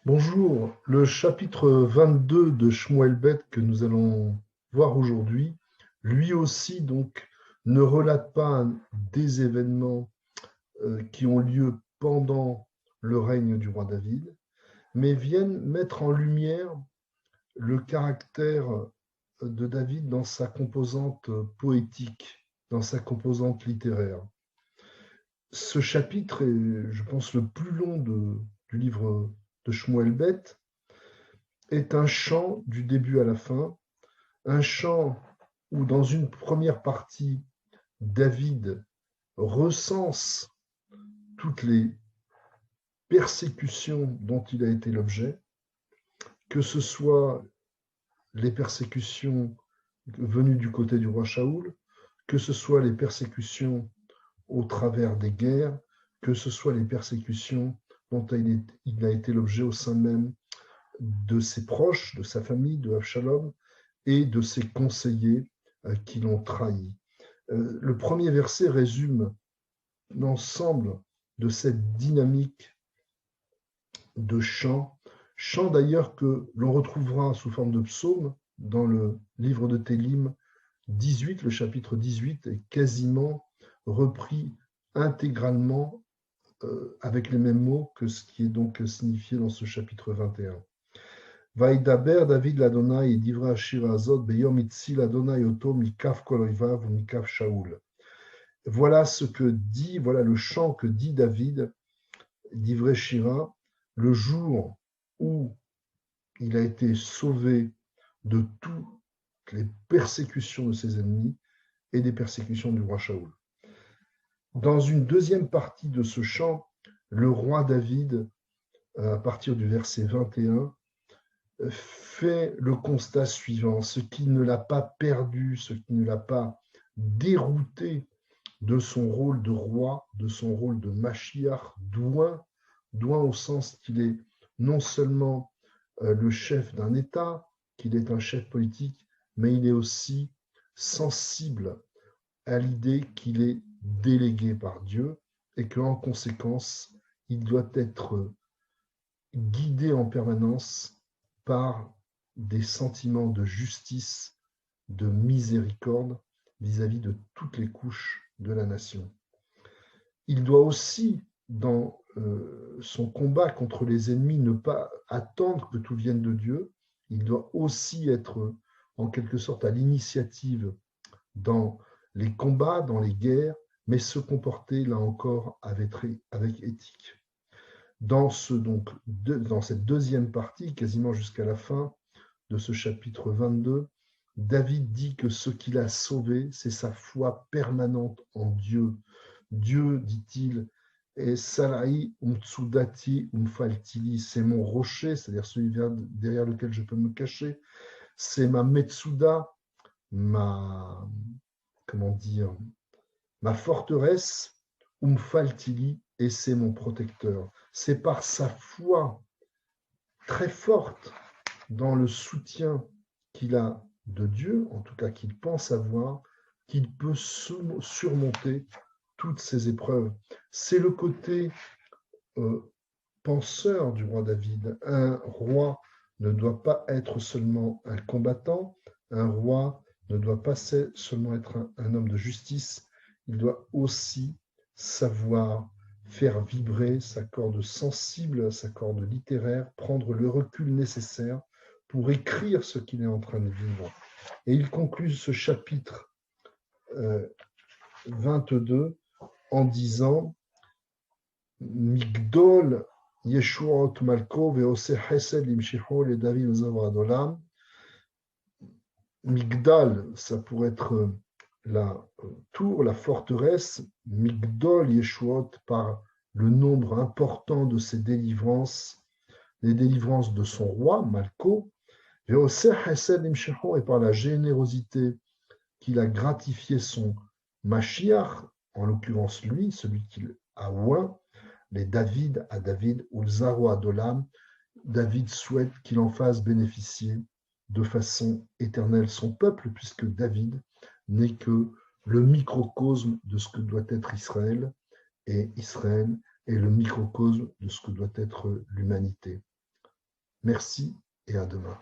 Bonjour, le chapitre 22 de Shmuel Bet que nous allons voir aujourd'hui, lui aussi donc ne relate pas des événements qui ont lieu pendant le règne du roi David, mais viennent mettre en lumière le caractère de David dans sa composante poétique, dans sa composante littéraire. Ce chapitre est, je pense, le plus long du livre de Shmuel Bet, est un chant du début à la fin, un chant où dans une première partie, David recense toutes les persécutions dont il a été l'objet, que ce soit les persécutions venues du côté du roi Shaoul, que ce soit les persécutions au travers des guerres, que ce soit les persécutions dont il a été l'objet au sein même de ses proches, de sa famille, de Absalom, et de ses conseillers qui l'ont trahi. Le premier verset résume l'ensemble de cette dynamique de chant, chant d'ailleurs que l'on retrouvera sous forme de psaume dans le livre de Télim 18, le chapitre 18 est quasiment repris intégralement avec les mêmes mots que ce qui est donc signifié dans ce chapitre 21. Vaïdaber David l'Adonai et Divra Shirazot Beyom Itzil Adonai Oto Mikaf Koloivav ou Mikaf Shaoul. Voilà ce que dit, voilà le chant que dit David, d'Ivrei Shira, le jour où il a été sauvé de toutes les persécutions de ses ennemis et des persécutions du roi Shaoul. Dans une deuxième partie de ce chant, le roi David, à partir du verset 21, fait le constat suivant: ce qui ne l'a pas perdu, ce qui ne l'a pas dérouté de son rôle de roi, de son rôle de Mashiach, douin au sens qu'il est non seulement le chef d'un État, qu'il est un chef politique, mais il est aussi sensible à l'idée qu'il est délégué par Dieu et qu'en conséquence, il doit être guidé en permanence par des sentiments de justice, de miséricorde vis-à-vis de toutes les couches de la nation. Il doit aussi, dans son combat contre les ennemis, ne pas attendre que tout vienne de Dieu. Il doit aussi être, en quelque sorte, à l'initiative dans les combats, dans les guerres, mais se comporter, là encore, avec éthique. Dans cette deuxième partie, quasiment jusqu'à la fin de ce chapitre 22, David dit que ce qui l'a sauvé, c'est sa foi permanente en Dieu. Dieu, dit-il, est Salahi Umtsudati Umfaltili, c'est mon rocher, c'est-à-dire celui derrière lequel je peux me cacher, c'est ma Metsuda, comment dire, ma forteresse, Umfaltili, et c'est mon protecteur. C'est par sa foi très forte dans le soutien qu'il a de Dieu, en tout cas qu'il pense avoir, qu'il peut surmonter toutes ces épreuves. C'est le côté penseur du roi David. Un roi ne doit pas être seulement un combattant, un roi ne doit pas seulement être un homme de justice, il doit aussi savoir faire vibrer sa corde sensible, sa corde littéraire, prendre le recul nécessaire pour écrire ce qu'il est en train de vivre. Et il conclut ce chapitre 22 en disant Migdol Yeshuot Malko ve'ose Chesed limshicho le David Zavadolam. Migdal, ça pourrait être la tour, la forteresse. Migdol Yeshuot, par le nombre important de ses délivrances, les délivrances de son roi, Malko, ve'ose Chesed limshicho, et par la générosité qu'il a gratifié son Mashiach, en l'occurrence lui, celui qu'il a oint, les David à David ou le Zaro à Dolam. David souhaite qu'il en fasse bénéficier de façon éternelle son peuple, puisque David n'est que le microcosme de ce que doit être Israël, et Israël est le microcosme de ce que doit être l'humanité. Merci et à demain.